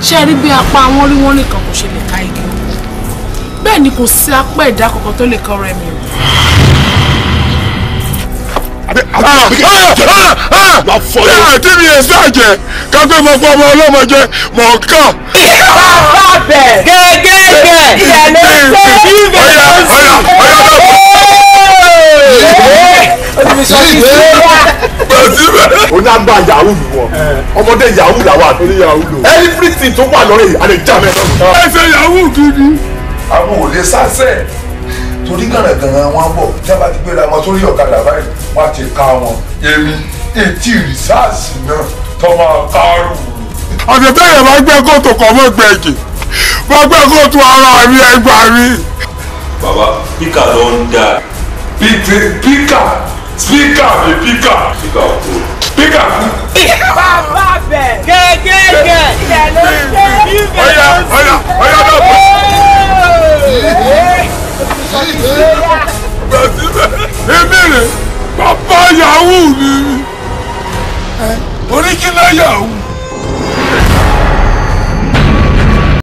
ṣé rí bí apá wọn rí wọn nìkan kò ṣe lè ka igi bẹ́ẹ̀ ni kò sí apá ẹ̀dá kankan tó lè kọ́ ọ̀rẹ́ mi o. Kí ni èso àjẹ́ kápẹ́ mọ fún ọmọ ọlọ́mọ jẹ mọ̀ kàn. Bàbẹ̀ gẹ́gẹ́gẹ́ ìyá ló ń ṣe ìbẹ̀ ló ń sìn. O ní àgbà yahoo ni wọn ọmọdé yahoo làwọn àtúndì yahoo lò everything tó wà lọ́rọ̀ yìí àlè já mẹ́rin. ẹ ṣe yahoo gidi. àwọn ò lè sásẹ̀ torí gànàgànà wọn bọ̀ tí a bá ti gbéra wọn sórí ọ̀kadà báyìí wọn ti ká wọn èmi etí rìsáàsì náà tó máa kárù. ọ̀sẹ̀ tẹ́yẹ̀ máa gbẹ́ kóòtù kọ́ mọ́ gbẹ̀jì máa gbẹ́ kóòtù ara mi ẹgbàá mi. bàbá píkà ló ń dà. píkà mi píkà. píkà. Bàbá bẹ̀ gẹ́gẹ́gẹ́ ìyá ló ń ṣe ìbẹ̀ ló ń sìn. ọ̀yà náà bọ̀. Ebere bàbá yahoo ni oníkìlá yahoo